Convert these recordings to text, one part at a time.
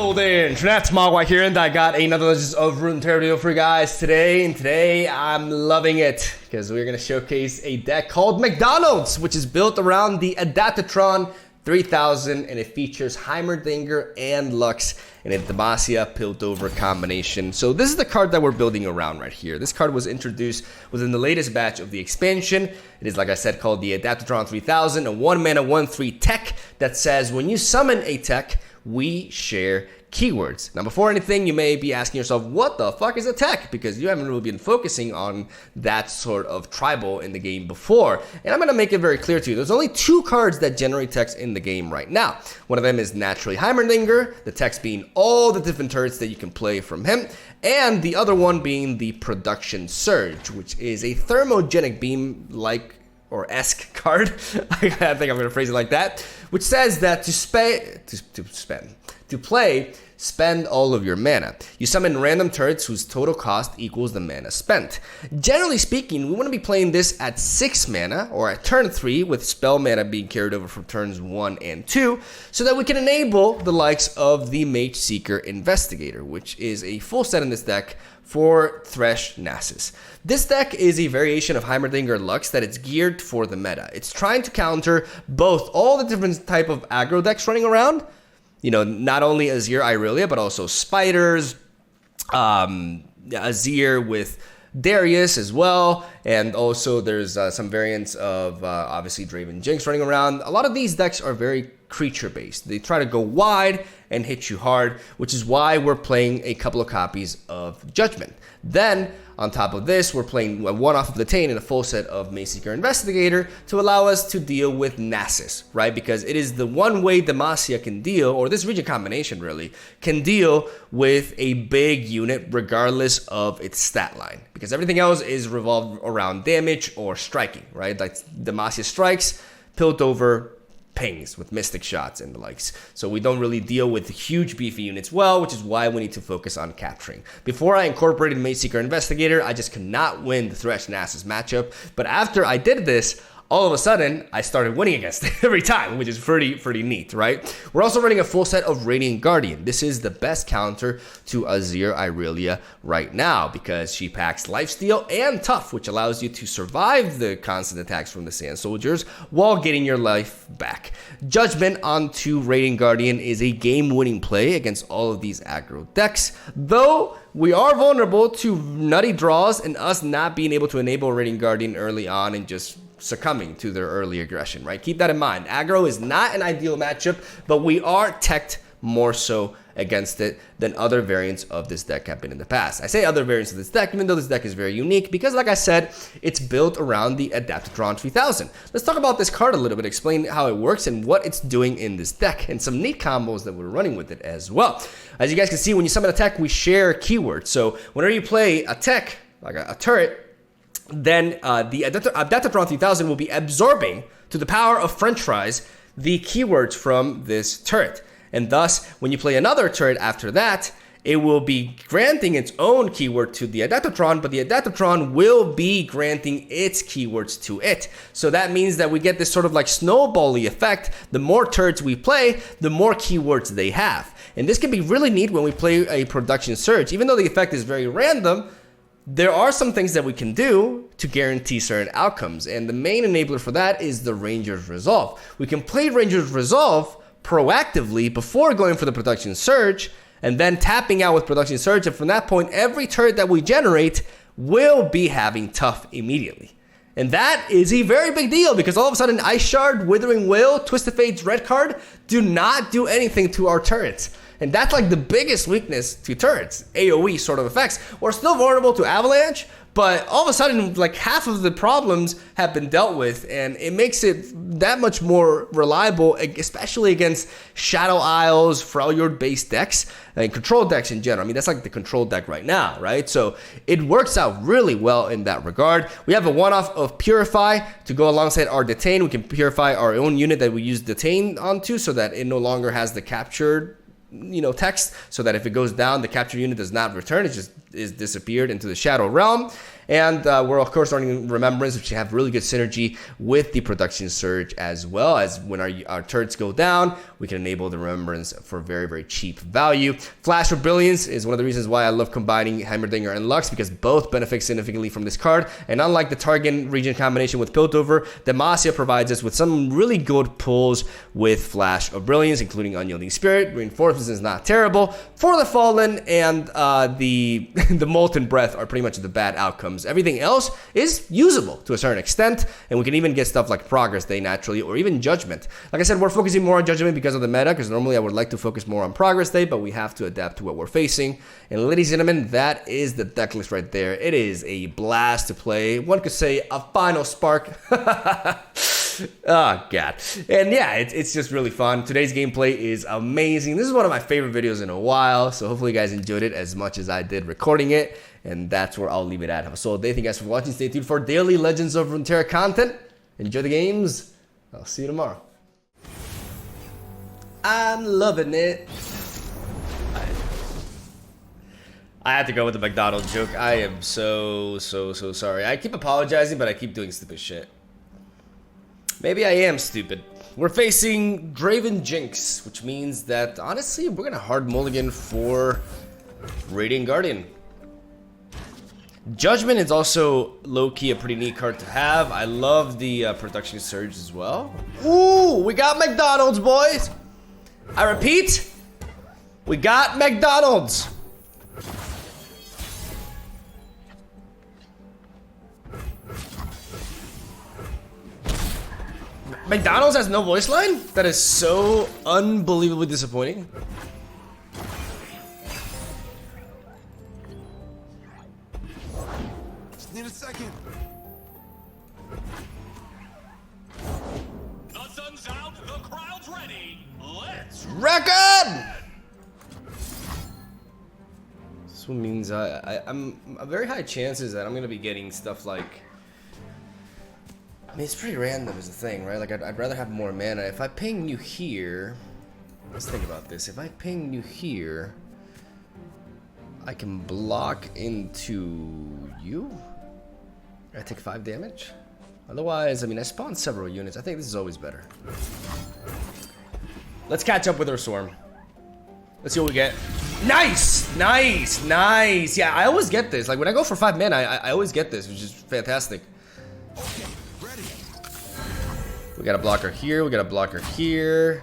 Hello there, MegaMogwai here, and I got another Legends of Runeterra video for you guys today. And today I'm loving it because we're gonna showcase a deck called McDonald's, which is built around the Adaptatron 3000, and it features HEIMERDINGER and Lux in a Demacia Piltover combination. So this is the card that we're building around right here. This card was introduced within the latest batch of the expansion. It is, like I said, called the Adaptatron 3000, a 1-mana 1/3 tech that says when you summon a tech, we share keywords. Now, before anything, you may be asking yourself, what the fuck is a tech? Because you haven't really been focusing on that sort of tribal in the game before. And I'm going to make it very clear to you. There's only two cards that generate text in the game right now. One of them is naturally HEIMERDINGER, the text being all the different turrets that you can play from him. And the other one being the Production Surge, which is a thermogenic beam-like or esque card. I think I'm going to phrase it like that, which says that to play, spend all of your mana. You summon random turrets whose total cost equals the mana spent. Generally speaking, we want to be playing this at 6 mana or at turn 3, with spell mana being carried over from turns 1 and 2, so that we can enable the likes of the Mage Seeker Investigator, which is a full set in this deck for Thresh Nasus. This deck is a variation of HEIMERDINGER Lux that it's geared for the meta. It's trying to counter both all the different type of aggro decks running around. You know, not only Azir Irelia, but also Spiders, Azir with Darius as well, and also there's some variants of obviously Draven Jinx running around. A lot of these decks are very creature-based. They try to go wide and hit you hard, which is why we're playing a couple of copies of Judgment. Then, on top of this, we're playing a one-off of the Tain and a full set of Mage Seeker Investigator to allow us to deal with Nasus, right? Because it is the one way Demacia can deal, or this region combination really, can deal with a big unit regardless of its stat line. Because everything else is revolved around damage or striking, right? Like Demacia strikes, Piltover pings with mystic shots and the likes. So we don't really deal with huge beefy units well, which is why we need to focus on capturing. Before I incorporated Mage Seeker Investigator, I just could not win the Thresh Nasus matchup. But after I did this, all of a sudden, I started winning against it every time, which is pretty neat, right? We're also running a full set of Radiant Guardian. This is the best counter to Azir Irelia right now because she packs Lifesteal and Tough, which allows you to survive the constant attacks from the Sand Soldiers while getting your life back. Judgment onto Radiant Guardian is a game-winning play against all of these aggro decks, though we are vulnerable to nutty draws and us not being able to enable Radiant Guardian early on and just succumbing to their early aggression, right? Keep that in mind. Aggro is not an ideal matchup, but we are teched more so against it than other variants of this deck have been in the past. I say other variants of this deck, even though this deck is very unique, because like I said, it's built around the Adaptatron 3000. Let's talk about this card a little bit, explain how it works and what it's doing in this deck, and some neat combos that we're running with it as well. As you guys can see, when you summon a tech, we share keywords. So whenever you play a tech, like a turret, then the Adaptatron 3000 will be absorbing to the power of French fries the keywords from this turret. And thus, when you play another turret after that, it will be granting its own keyword to the Adaptatron, but the Adaptatron will be granting its keywords to it. So that means that we get this sort of like snowbally effect. The more turrets we play, the more keywords they have. And this can be really neat when we play a Production Surge. Even though the effect is very random, there are some things that we can do to guarantee certain outcomes, and the main enabler for that is the Ranger's Resolve. We can play Ranger's Resolve proactively before going for the Production Surge, and then tapping out with Production Surge, and from that point, every turret that we generate will be having Tough immediately. And that is a very big deal, because all of a sudden, Ice Shard, Withering Wail, Twisted Fate's red card do not do anything to our turrets. And that's like the biggest weakness to turrets, AoE sort of effects. We're still vulnerable to Avalanche, but all of a sudden, like half of the problems have been dealt with, and it makes it that much more reliable, especially against Shadow Isles, Freljord-based decks, and control decks in general. I mean, that's like the control deck right now, right? So it works out really well in that regard. We have a one-off of Purify to go alongside our Detain. We can purify our own unit that we use Detain onto so that it no longer has the captured text, so that if it goes down, the captured unit does not return. It just is disappeared into the Shadow Realm. And we're of course running Remembrance, which have really good synergy with the Production Surge, as well as when our turrets go down, we can enable the Remembrance for very, very cheap value. Flash for Brilliance is one of the reasons why I love combining Heimerdinger and Lux, because both benefit significantly from this card. And unlike the Target region combination with Piltover, Demacia provides us with some really good pulls with Flash of Brilliance, including Unyielding Spirit. Reinforcements is not terrible. For the Fallen and the Molten Breath are pretty much the bad outcomes. Everything else is usable to a certain extent, and we can even get stuff like Progress Day naturally, or even Judgment. Like I said, we're focusing more on Judgment because of the meta, because normally I would like to focus more on Progress Day, but we have to adapt to what we're facing. And ladies and gentlemen, that is the deck list right there. It is a blast to play. One could say a final spark. Oh god. And yeah, it's just really fun. Today's gameplay is amazing. This is one of my favorite videos in a while, so hopefully you guys enjoyed it as much as I did recording it. And that's where I'll leave it at. Have a solid day. Thank you guys for watching. Stay tuned for daily Legends of Runeterra content. Enjoy the games. I'll see you tomorrow. I'm loving it. I had to go with the McDonald's joke. I am so sorry. I keep apologizing, but I keep doing stupid shit. Maybe I am stupid. We're facing Draven Jinx, which means that, honestly, we're gonna hard mulligan for Radiant Guardian. Judgment is also low-key a pretty neat card to have. I love the Production Surge as well. Ooh, we got McDonald's, boys! I repeat, we got McDonald's! McDonald's has no voice line? That is so unbelievably disappointing. Just need a second. The sun's out, the crowd's ready. Let's reckon! This one means I'm a very high chances that I'm gonna be getting stuff like, I mean, it's pretty random is the thing, right? Like, I'd rather have more mana. If I ping you here, let's think about this. If I ping you here, I can block into you. I take 5 damage. Otherwise, I mean, I spawn several units. I think this is always better. Let's catch up with our Swarm. Let's see what we get. Nice! Nice! Nice! Yeah, I always get this. Like, when I go for 5 mana, I always get this, which is fantastic. okay. Ready. We got a blocker here, we got a blocker here,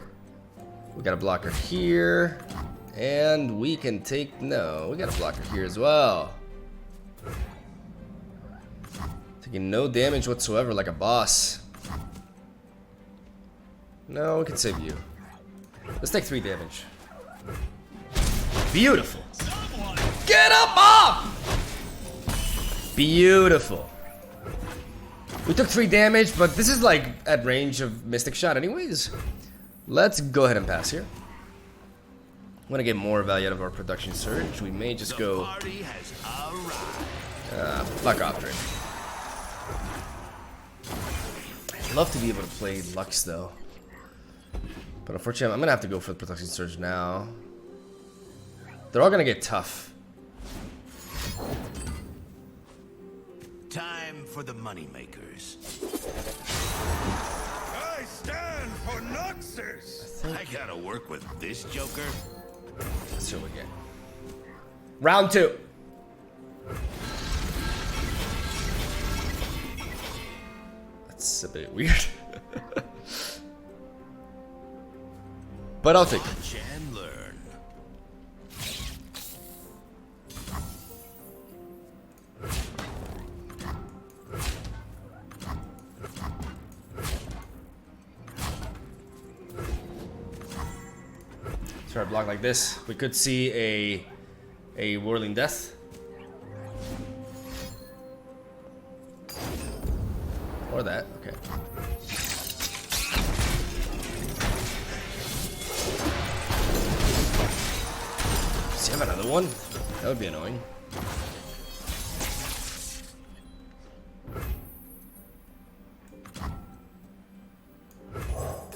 we got a blocker here, and we can take, no, we got a blocker here as well. Taking no damage whatsoever like a boss. No, we can save you. Let's take 3 damage. Beautiful. Get up off! Beautiful. We took 3 damage, but this is like at range of Mystic Shot anyways. Let's go ahead and pass here. I'm gonna get more value out of our Production Surge. We may just go... fuck off, Drake. I'd love to be able to play Lux though. But unfortunately, I'm gonna have to go for the Production Surge now. They're all gonna get tough. Time for the moneymakers. I stand for Nasus. I gotta work with this joker. Let's see what we get. Round 2. That's a bit weird. But I'll take it. Watch and learn. Try to block like this. We could see a Whirling Death. Or that, okay. See, I have another one? That would be annoying.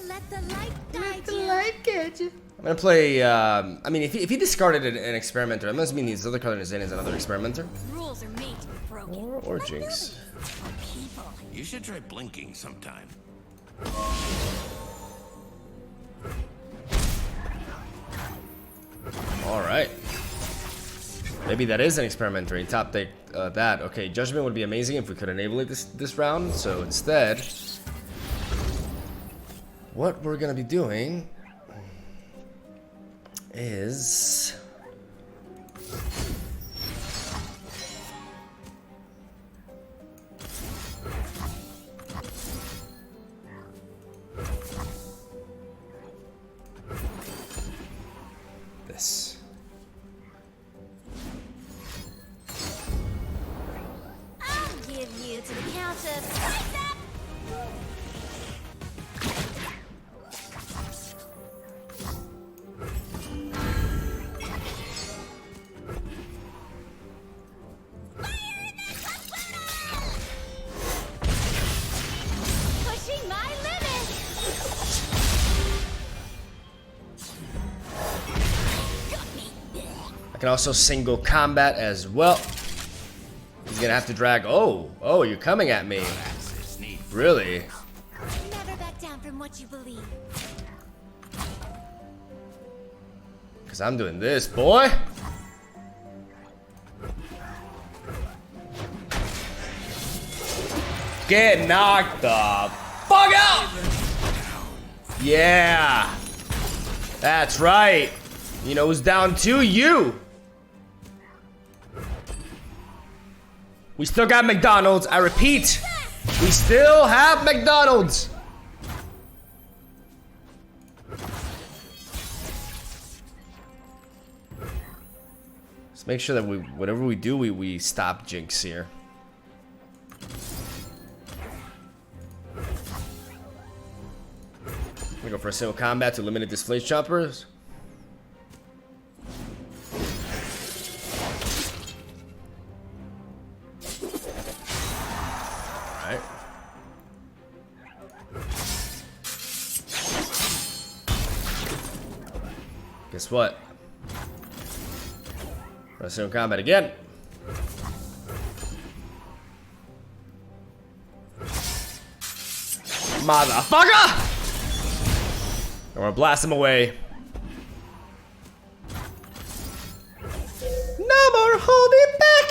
Let the light guide you. I'm gonna play, I mean, if he discarded an Experimenter, that must mean these other colors in is another Experimenter. Rules are made to be broken. Or Jinx. You should try blinking sometime. Alright. Maybe that is an experimentary. Top deck that. Okay, Judgment would be amazing if we could enable it this round. So instead, what we're gonna be doing is this. I'll give you to the count of spice up. Pushing my limits. I can also single combat as well. He's gonna have to drag. Oh, you're coming at me. Really? Never back down from what you believe. Because I'm doing this, boy. Get knocked the fuck out! Yeah. That's right. You know who's down to you. We still got McDonald's. I repeat, we still have McDonald's. Let's make sure that whatever we do, we stop Jinx here. We go for a single combat to eliminate this Flame Choppers. Alright. Guess what? For a single combat again. Motherfucker! I want to blast him away. No more holding back.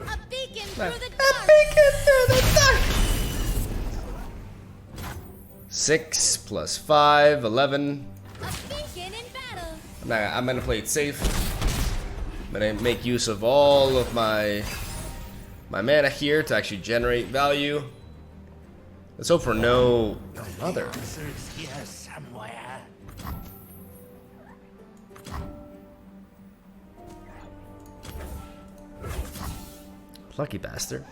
A beacon through the A dark. beacon through the dark. 6 plus 5, 11. A beacon in battle. I'm gonna play it safe. I'm gonna make use of all of my mana here to actually generate value. Let's hope for no mother. Answers here somewhere. Lucky bastard.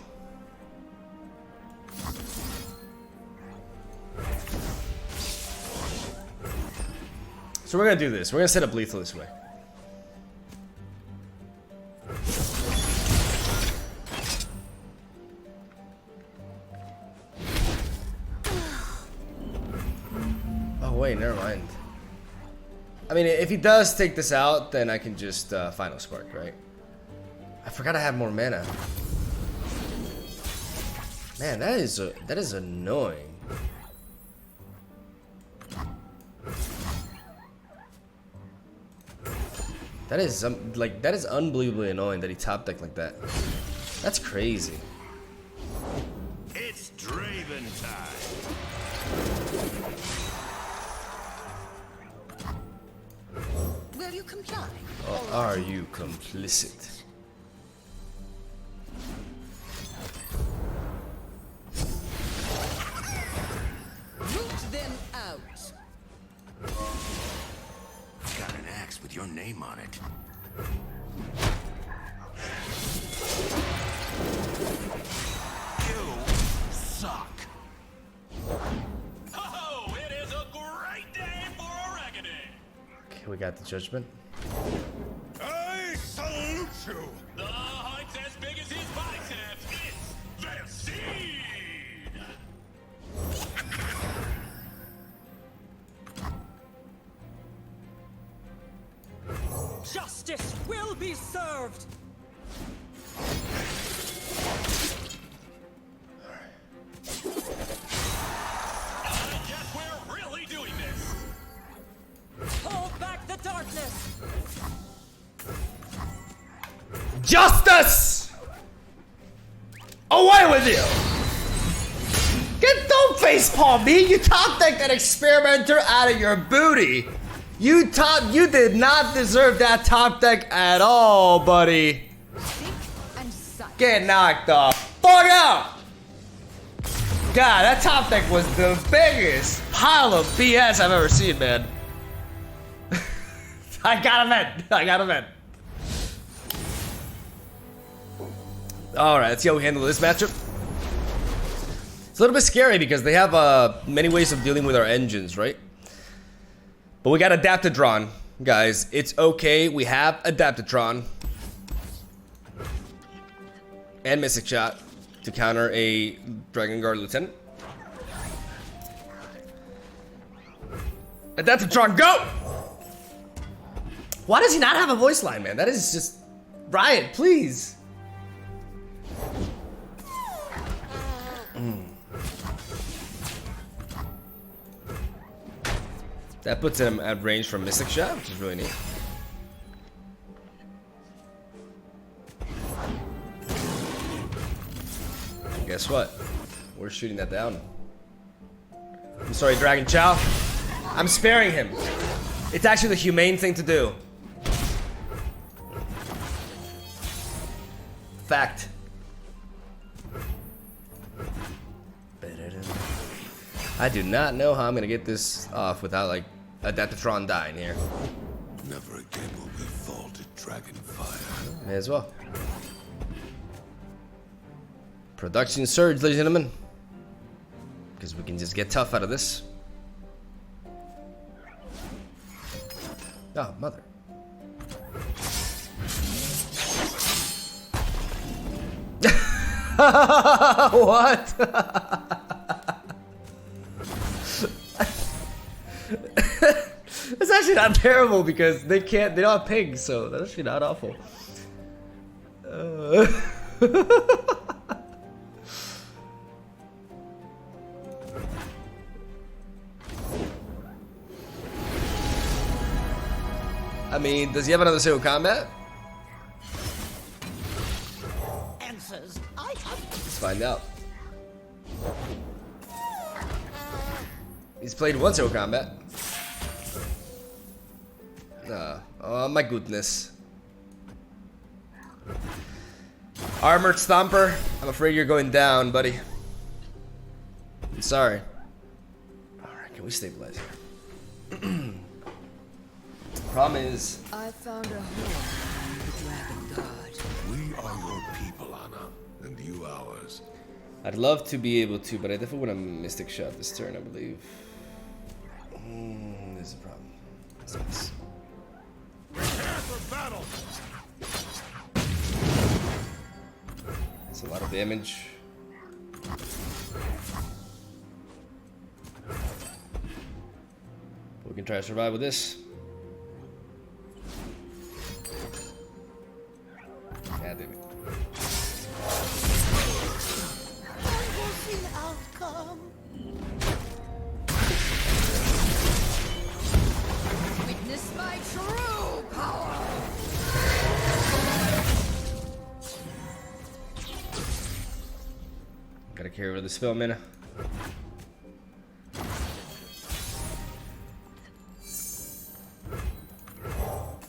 So we're gonna do this. We're gonna set up lethal this way. Oh wait, never mind. I mean, if he does take this out, then I can just final spark, right? I forgot I have more mana. Man, that is annoying. That is that is unbelievably annoying that he top decked like that. That's crazy. It's Draven time. Will you comply? Or are you complicit? Root them out. Got an axe with your name on it. You suck. Oh, it is a great day for a reckoning. Okay, we got the judgment. I salute you. The hunt's as big as his biceps. It's the seed. Justice will be served. I guess we're really doing this. Hold back the darkness. Justice! Away with you! Don't facepalm me! You top deck that experimenter out of your booty! You did not deserve that top deck at all, buddy. Think and sight. Get knocked the fuck out! God, that top deck was the biggest pile of BS I've ever seen, man. I gotta vent. Alright, let's see how we handle this matchup. It's a little bit scary because they have many ways of dealing with our engines, right? But we got Adaptatron, guys. It's okay. We have Adaptatron. And Mystic Shot to counter a Dragon Guard Lieutenant. Adaptatron, go! Why does he not have a voice line, man? That is just... Riot, please. That puts him at range from Mystic Shot, which is really neat. Guess what? We're shooting that down. I'm sorry, Dragon Chow. I'm sparing him. It's actually the humane thing to do. Fact. I do not know how I'm gonna get this off without like Adaptatron dying here. Never again will we fall to dragon fire. May as well. Production surge, ladies and gentlemen. Because we can just get tough out of this. Oh, mother. What? It's actually not terrible because they don't have pigs, so that's actually not awful. I mean, does he have another single combat? Answers I have. Let's find out. He's played one single combat. Oh my goodness. Armored Stomper, I'm afraid you're going down, buddy. I'm sorry. Alright, can we stabilize here? Problem is... I found a home in the Dragon Guard. We are your people, Anna, and you ours. I'd love to be able to, but I definitely want to Mystic Shot this turn, I believe. There's a problem. What's this? Prepare for battle. That's a lot of damage. We can try to survive with this. God damn it. Witness my true power. Gotta carry over this film, man.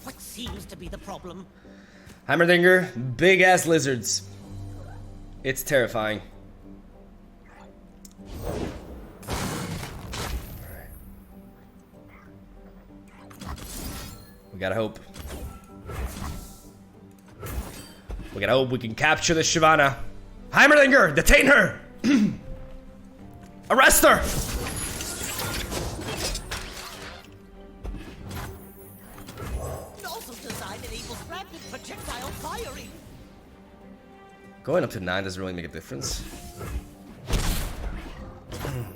What seems to be the problem? HEIMERDINGER, big ass lizards. It's terrifying. Alright. We gotta hope. We gotta hope we can capture the Shyvana. HEIMERDINGER, detain her! Arrest her! Nasus design enables rapid projectile firing. Going up to 9 doesn't really make a difference.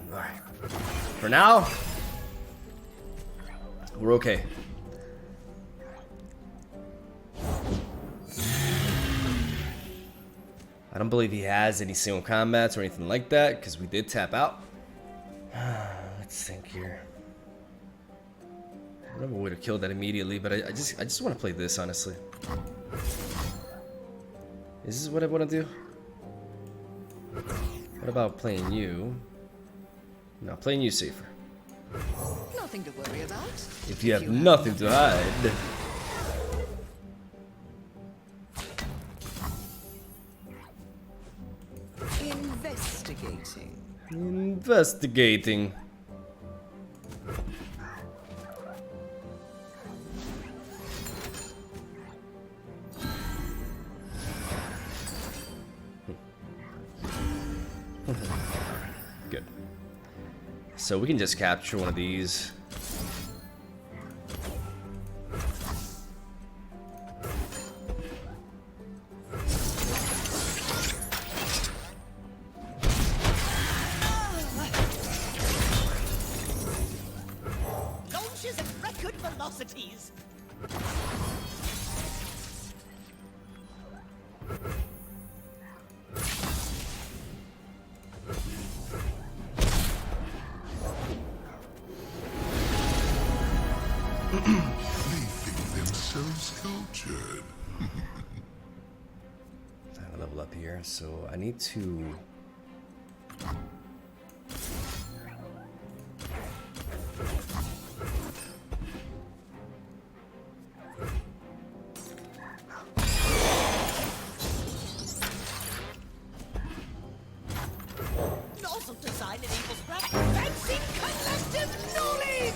Alright. For now, we're okay. I don't believe he has any single combats or anything like that, because we did tap out. Let's think here. I never would have killed that immediately, but I just want to play this, honestly. Is this what I want to do? What about playing you? No, playing you safer. Nothing to worry about. If you have nothing to hide. Investigating. Investigating. Good. So we can just capture one of these. Launches at record velocities. They think themselves cultured. I have a level up here, so I need to. Nozzle design enables rapid advancing collective knowledge.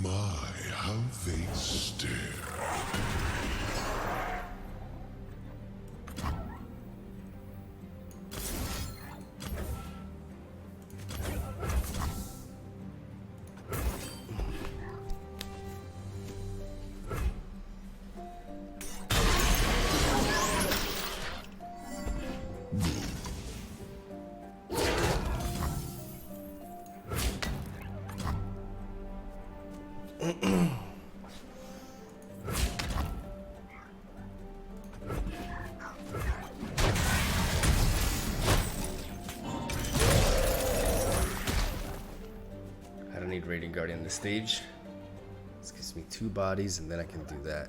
My, how they stare. I don't need Radiant Guardian this stage. This gives me 2 bodies, and then I can do that.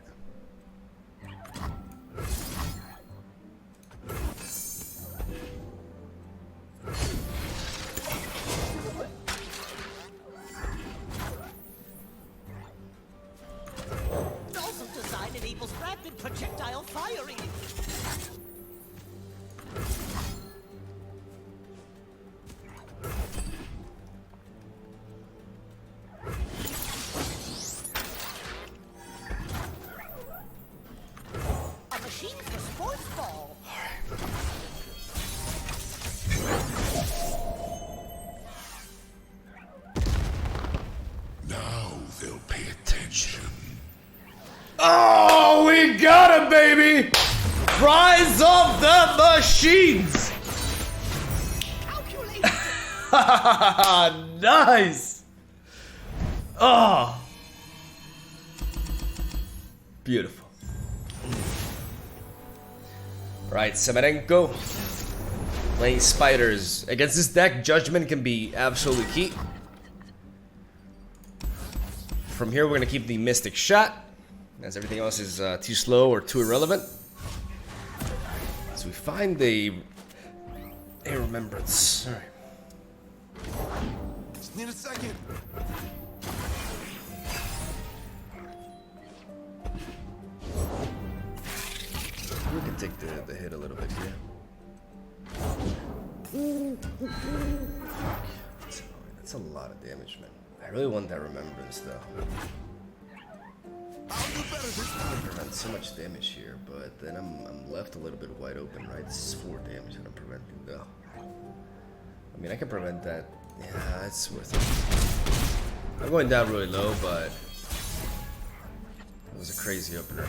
Nozzle design enables rapid projectile firing. A machine for sports ball. Now they'll pay attention. Oh, we got him, baby! Rise of the Machines! Calculate. Nice! Oh! Beautiful. Right, Semerenko. Playing spiders. Against this deck, Judgment can be absolutely key. From here, we're gonna keep the Mystic Shot, as everything else is too slow or too irrelevant. So we find a Remembrance. Alright. Just need a second. We can take the hit a little bit here. That's a lot of damage, man. I really want that Remembrance, though. I'll do better this time. I prevent so much damage here, but then I'm left a little bit wide open, right? This is 4 damage that I'm preventing, though. I mean, I can prevent that. Yeah, it's worth it. I'm going down really low, but it was a crazy opener.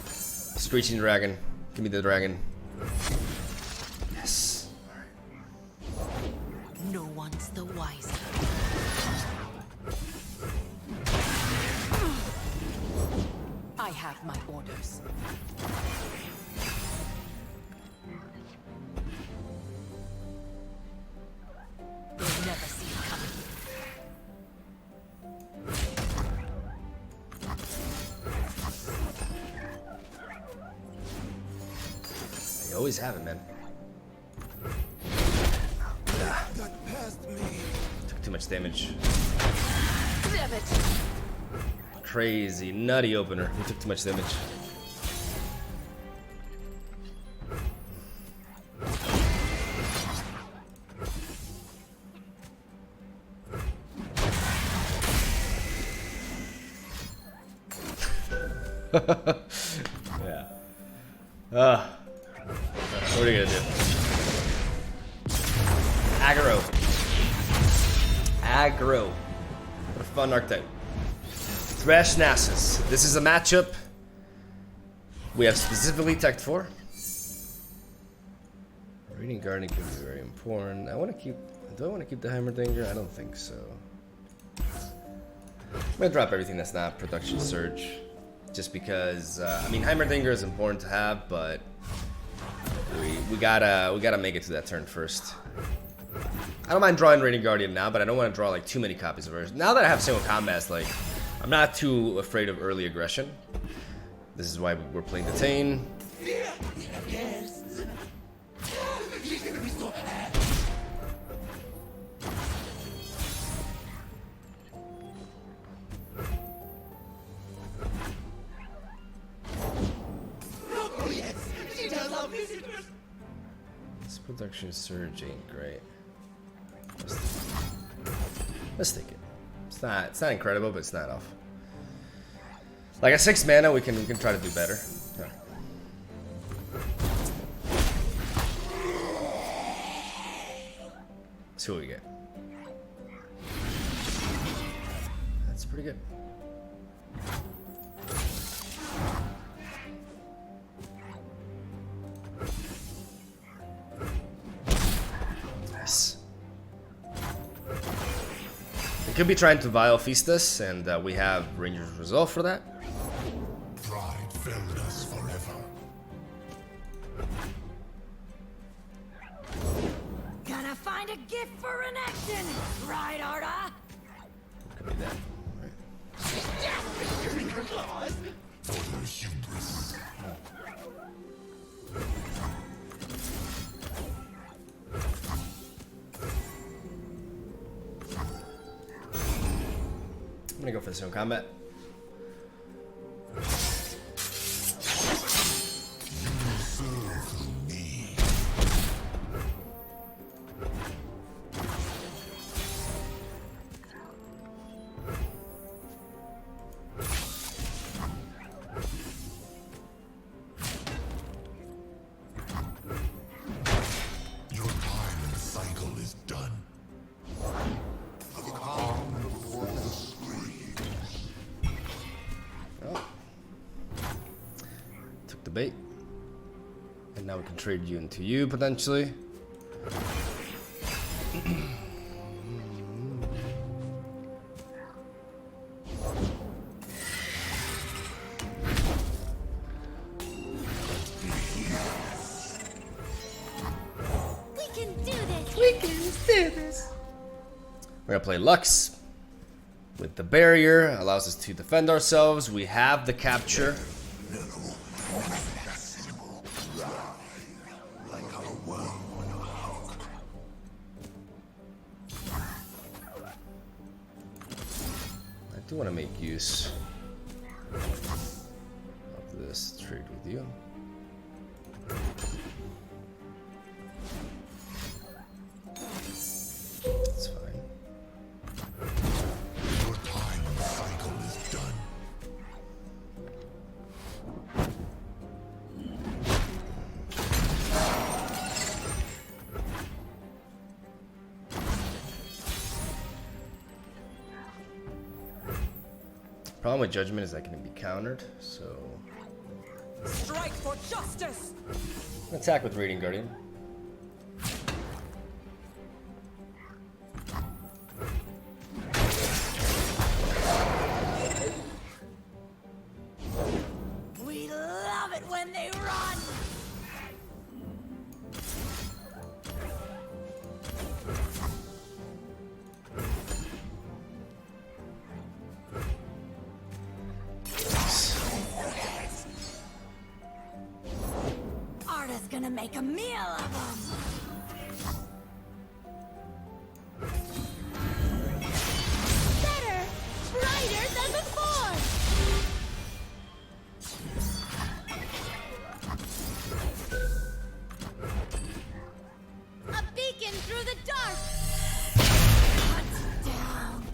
Screeching Dragon. Give me the dragon. Yes. Alright. wiser. I have my orders. You'll never see it coming. You always have it, man. Took too much damage. Damn it! Crazy, nutty opener. We took too much damage. Yeah. What are you gonna do? Aggro. Aggro. What a fun archetype. Thresh Nasus. This is a matchup we have specifically teched for. Reading Guardian could be very important. I want to keep. Do I want to keep the HEIMERDINGER? I don't think so. I'm gonna drop everything that's not production surge, just because. I mean, HEIMERDINGER is important to have, but we gotta make it to that turn first. I don't mind drawing Radiant Guardian now, but I don't want to draw like too many copies of her. Now that I have single combat, like I'm not too afraid of early aggression. This is why we're playing Detain. This production surge ain't great. Let's take it. It's not incredible, but it's not off. Like at 6 mana, we can try to do better. Yeah. See what we get. That's pretty good. Nice. They could be trying to Vile Feast us, and we have Ranger's Resolve for that. Pride filled us forever. Gonna find a gift for an action, right, Arda? Could be that. Right. For the hubris. I'm gonna go for the single combat. Your time in the cycle is done. Took the bait. And now we can trade you into you, potentially. We can do this. We're gonna play Lux with the barrier, allows us to defend ourselves. We have the capture. I do want to make use of this trade with you. That's fine. Your time in the cycle is done. Problem with Judgment is that can be countered, so Strike for justice! attack with Radiant Guardian. gonna make a meal of them. Better, brighter than before. A beacon through the dark. Cut down.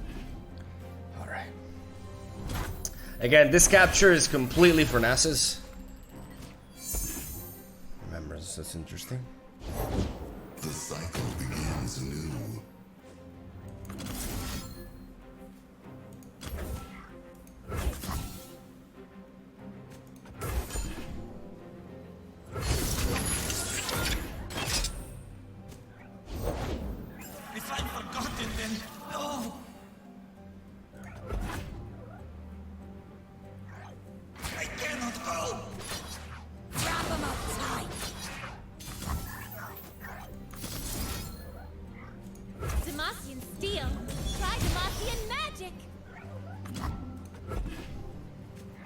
All right. Again, this capture is completely for Nasus. Remembrance, that's interesting. The cycle begins anew. If I'm forgotten, then no. I cannot go. Wrap them up tight. Demacian steel. Try Demacian magic.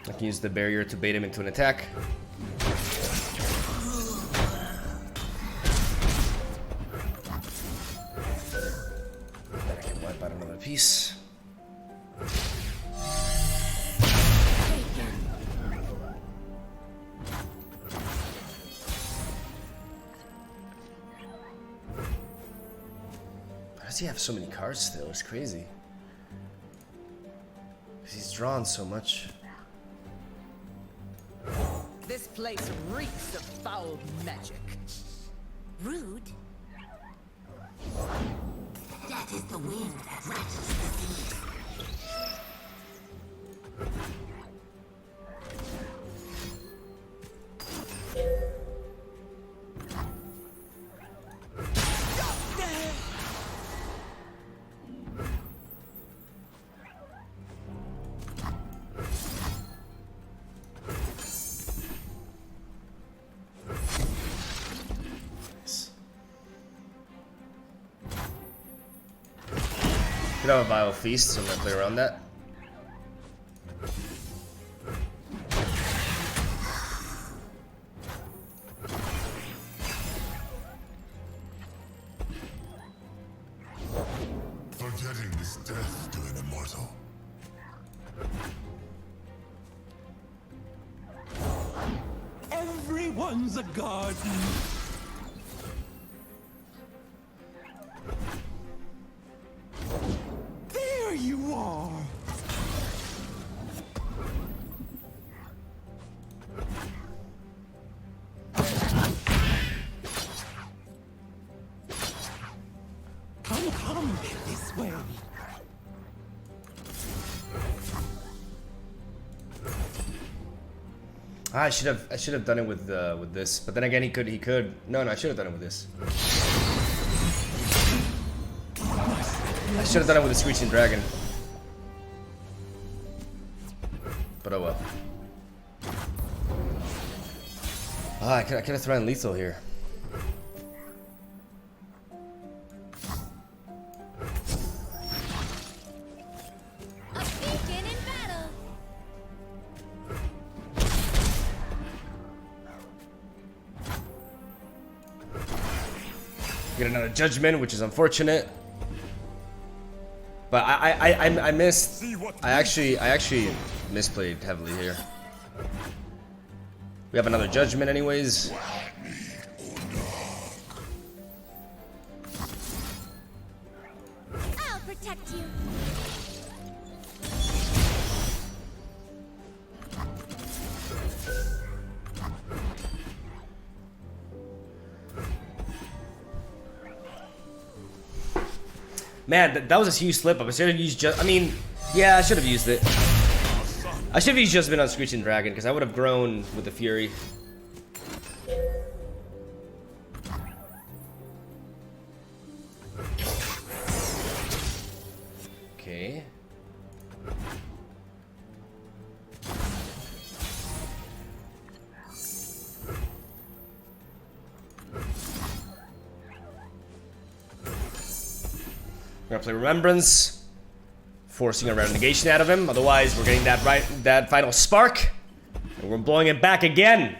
I can use the barrier to bait him into an attack. Then I can wipe out another piece. Why does he have so many cards still? It's crazy. 'Cause he's drawn so much. This place reeks of foul magic. Rude. That is the wind that rattles the sea. Could have a Vile Feast, so I'm gonna play around that. Forgetting is death to an immortal. Everyone's a garden. There you are. Come this way. I should have done it with this, but then again he could. No, I should have done it with this. I should have done it with the Screeching Dragon. But oh well. I could have thrown lethal here. A beacon in battle. Get another judgment, which is unfortunate. But I missed. I actually misplayed heavily here. We have another judgment, anyways. I'll protect you. Man, that was a huge slip up. I should have used just. I mean, yeah, I should have used it. I should have used Judgment on Screeching Dragon because I would have grown with the Fury. Okay. We're gonna play Remembrance, forcing a random negation out of him. Otherwise, we're getting that final spark, and we're blowing it back again.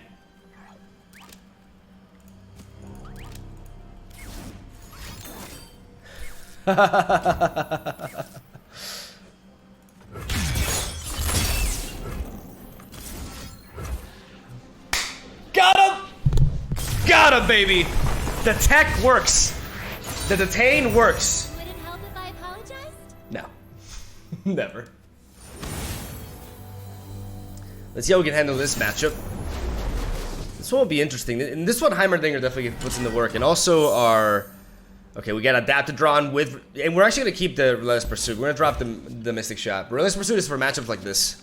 Got him! Got him, baby! The tech works. The detain works. Would it help if I apologized? No. Never. Let's see how we can handle this matchup. This one will be interesting. And this one, Heimerdinger definitely puts in the work. And also our... Okay, we got Adaptatron with... And we're actually going to keep the Relentless Pursuit. We're going to drop the Mystic Shot. Relentless Pursuit is for matchups like this.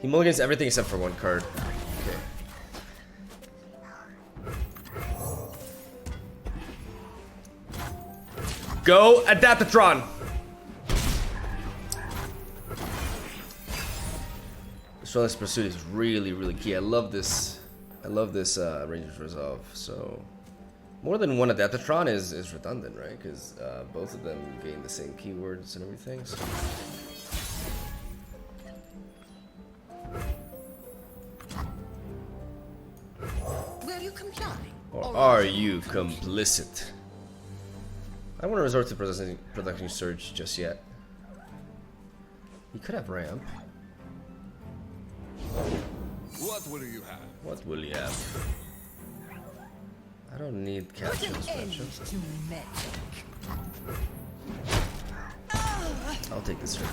He mulligans everything except for one card. Okay. Go Adaptatron! This Relentless Pursuit is really, really key. I love this Ranger's Resolve. So, more than one Adaptatron is redundant, right? Because both of them gain the same keywords and everything. So. Will you comply? Or are you complicit? I don't want to resort to production surge just yet. He could have ramp. What will you have? What will you have? I don't need capture this matchup. To medic. I'll take this turn.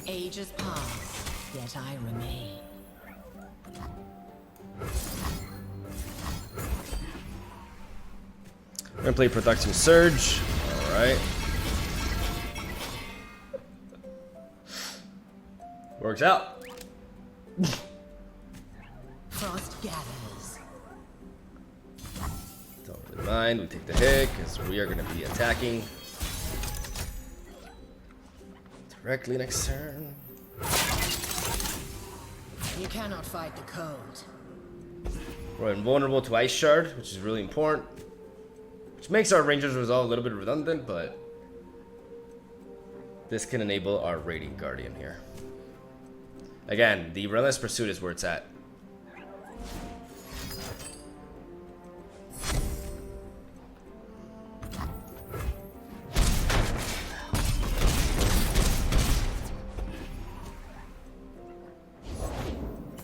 Ages pass, yet I remain. We're gonna play Production Surge. Alright. Works out. Frost gathers. Don't really mind. We take the hit because we are gonna be attacking directly next turn. You cannot fight the code. We're invulnerable to Ice Shard, which is really important. Which makes our Ranger's Resolve a little bit redundant, but this can enable our Radiant Guardian here. Again, the Relentless Pursuit is where it's at.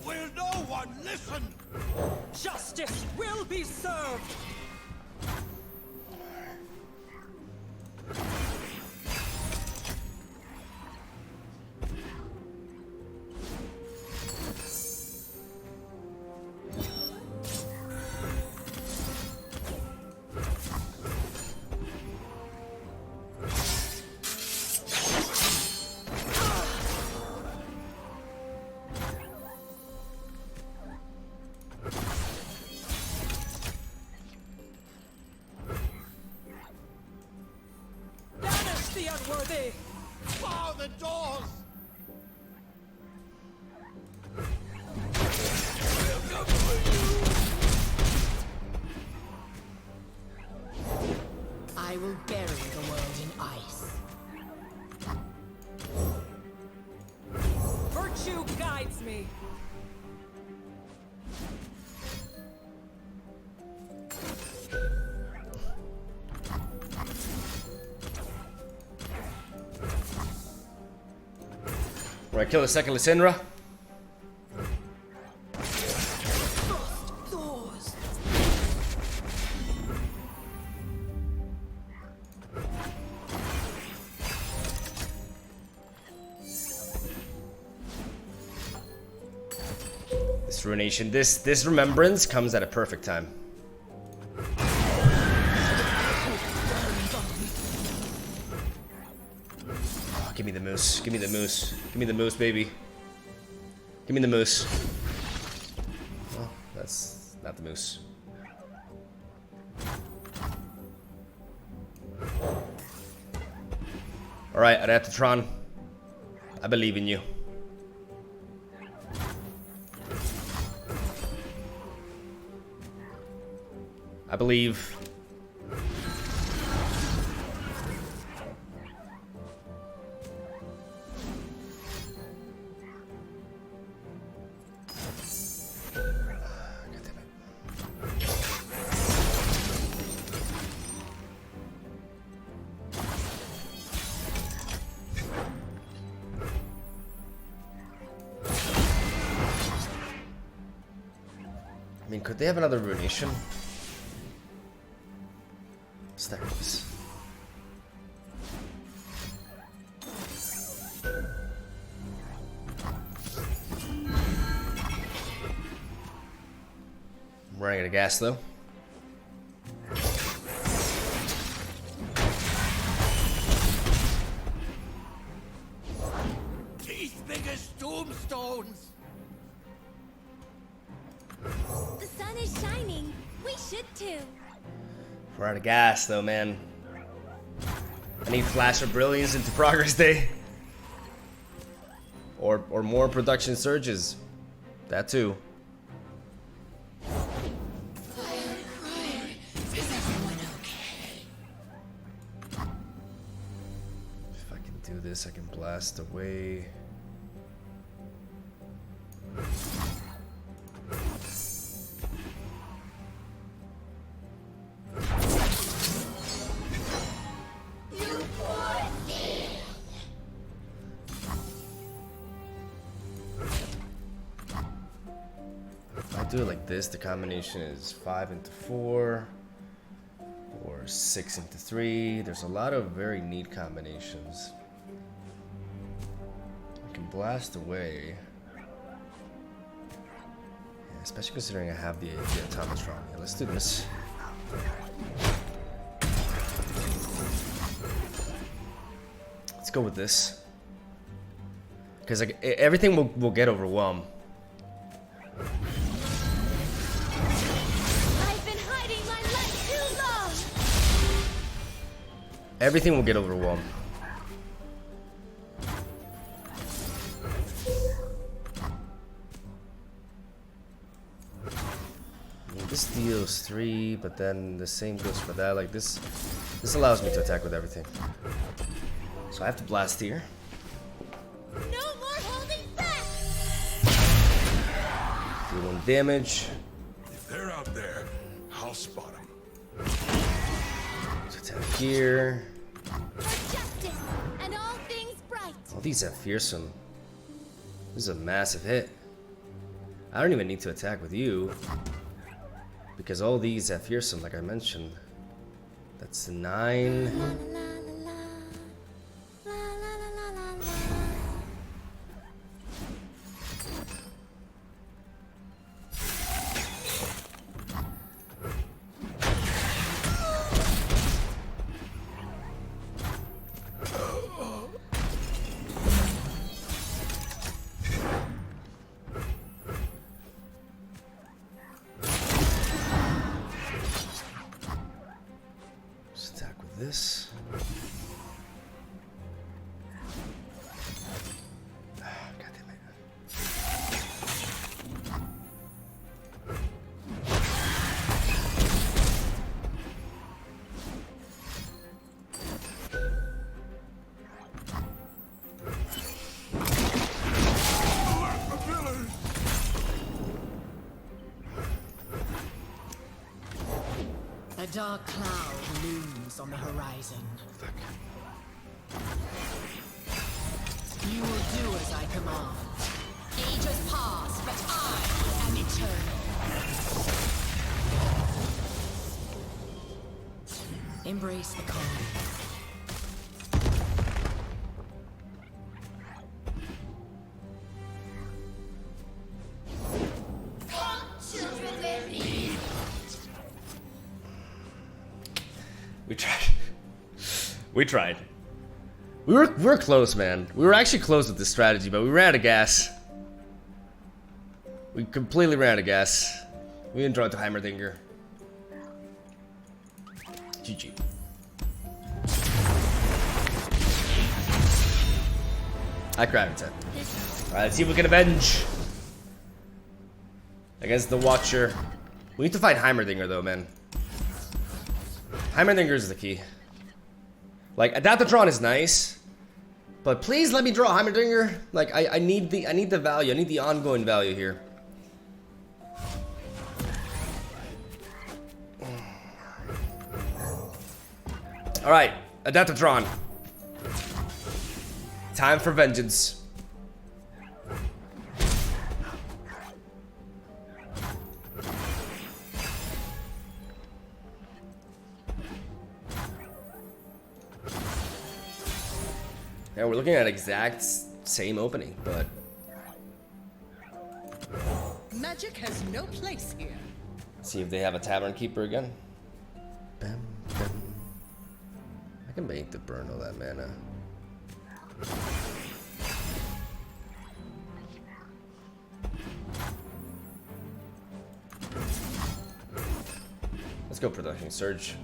Will no one listen? Justice will be served. Banish the unworthy. Bar the doors! I will bury the world in ice. Virtue guides me. We're gonna kill the second Lysindra. Doors. This ruination, this remembrance comes at a perfect time. Oh, give me the moose. Give me the moose. Give me the moose, baby. Give me the moose. Oh, that's not the moose. Alright, Adaptatron. I believe in you. I believe. I mean, could they have another ruination? Stack this. I'm running out of gas though. Teeth big as tombstones. The sun is shining. We should too. We're out of gas though, man. I need Flash of Brilliance into Progress Day. Or more production surges. That too. Is everyone okay? If I can do this, I can blast away. Do it like this, the combination is 5 into 4 or 6 into 3. There's a lot of very neat combinations. I can blast away. Yeah, especially considering I have the Adaptatron. Yeah, let's do this. Let's go with this. Because like, everything will get overwhelmed. Everything will get overwhelmed. This deals 3, but then the same goes for that. Like this allows me to attack with everything. So I have to blast here. No more holding back. Do 1 damage. If they're out there, I'll spot them. Attack here. For justice and all things bright. Oh, these have fearsome. This is a massive hit. I don't even need to attack with you because all these have fearsome, like I mentioned. That's 9. This. God damn it. A dark cloud looms on the horizon. You will do as I command. Ages pass, but I am eternal. Embrace the calm. We tried. We were close, man. We were actually close with this strategy, but we ran out of gas. We completely ran out of gas. We enjoyed the HEIMERDINGER. GG. I cried at 10. Alright, let's see if we can avenge against the Watcher. We need to fight HEIMERDINGER though, man. HEIMERDINGER is the key. Like, Adaptatron is nice, but please let me draw HEIMERDINGER. Like, I need the value. I need the ongoing value here. All right, Adaptatron. Time for vengeance. Yeah, we're looking at exact same opening, but Magic has no place here. see if they have a Tavern Keeper again. Bam, bam. I can make the burn all that mana. Let's go Production Surge.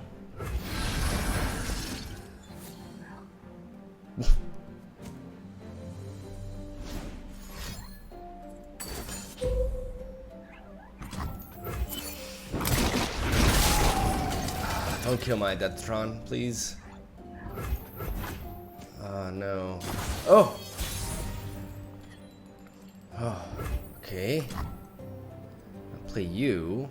Don't kill my Adaptatron, please. Oh no. Oh! Oh, okay. I'll play you.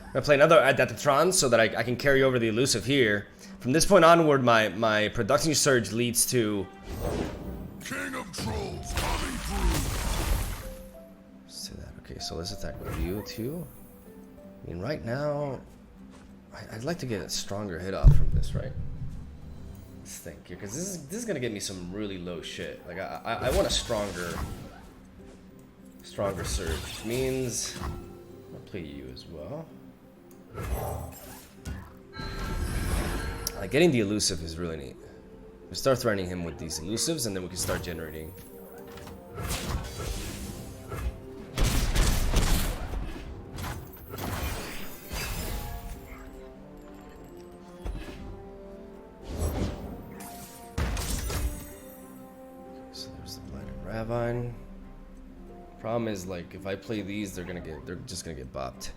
I'm gonna play another Adaptatron so that I can carry over the elusive here. From this point onward, my production surge leads to King of Trolls coming through. let's do that. Okay, so let's attack with you too. I mean, right now, I'd like to get a stronger hit off from this, right? Let's think here, because this is gonna get me some really low shit. Like I want a stronger surge, which means I'll play you as well. Like getting the elusive is really neat. We start threatening him with these elusives, and then we can start generating. So there's the Blighted Ravine. Problem is, like, if I play these, they're just gonna get bopped.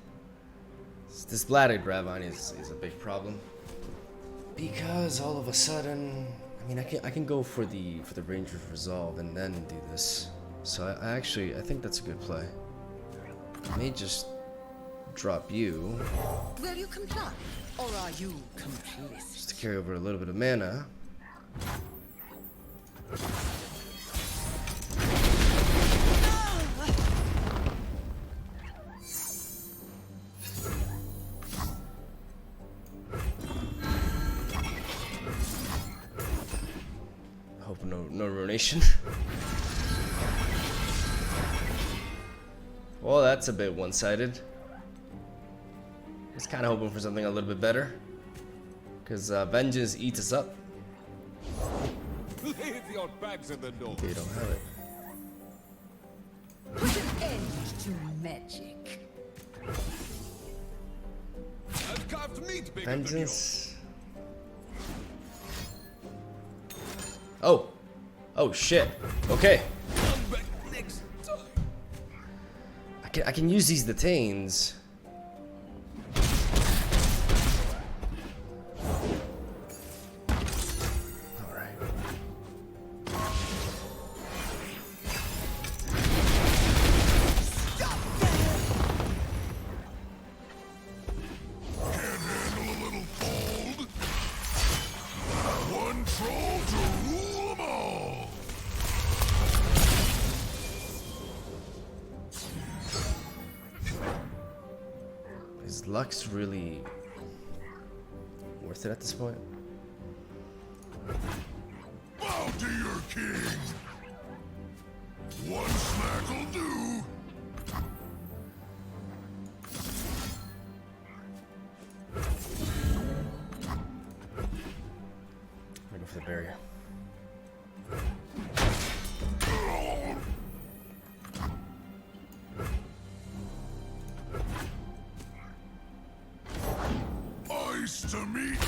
This Blighted Ravine is a big problem. Because all of a sudden, I mean, I can go for the Ranger's Resolve and then do this. So I think that's a good play. I may just drop you. Will you comply, or are you complicit? Just to carry over a little bit of mana. Hope no ruination. Well, that's a bit one-sided. I was kind of hoping for something a little bit better. Because Vengeance eats us up. Leave your bags at the door. Okay, you don't have it. Put an end to magic. I've carved meat bigger Vengeance. Oh. Oh shit. Okay. than you. Come back next time. I can use these detains. Alright. Can't handle a little cold. One troll to rule them all. Is Lux really worth it at this point? Bow to your king. One smack'll do. I'm gonna go for the barrier. Ice to meet.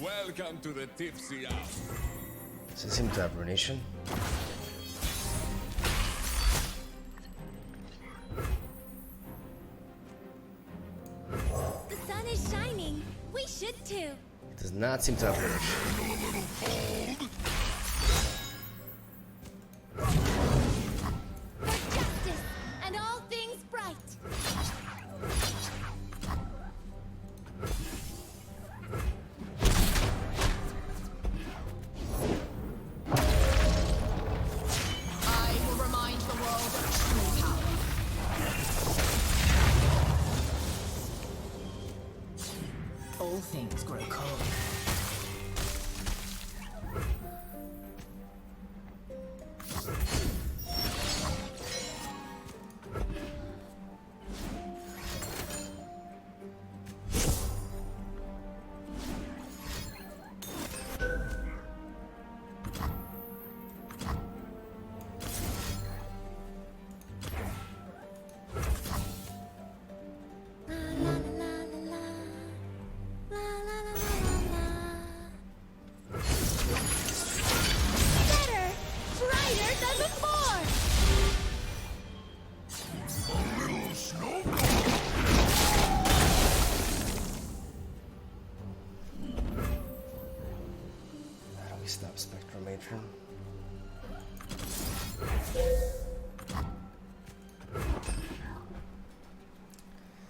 Welcome to the tipsy hour. Does it seem to have ruination? The sun is shining. We should too. It does not seem to have ruination. For justice and all things bright. all things grow cold. Stop Spectral Matron.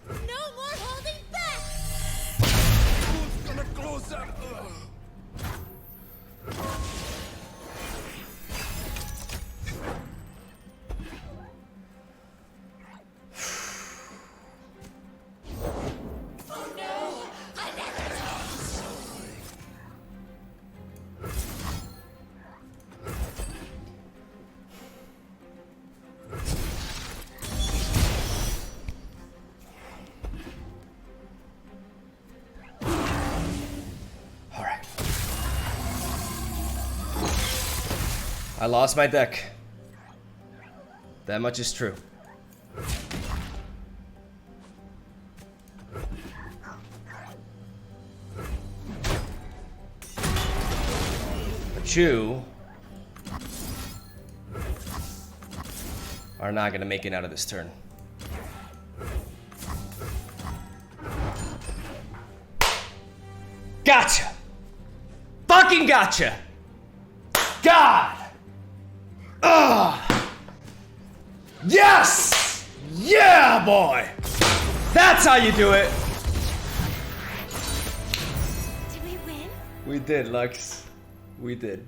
No more holding back! Who's gonna close that? I lost my deck. That much is true. But you are not gonna make it out of this turn. Gotcha! Fucking gotcha! God! Ugh! Yes! Yeah, boy! That's how you do it! Did we win? We did, Lux. We did.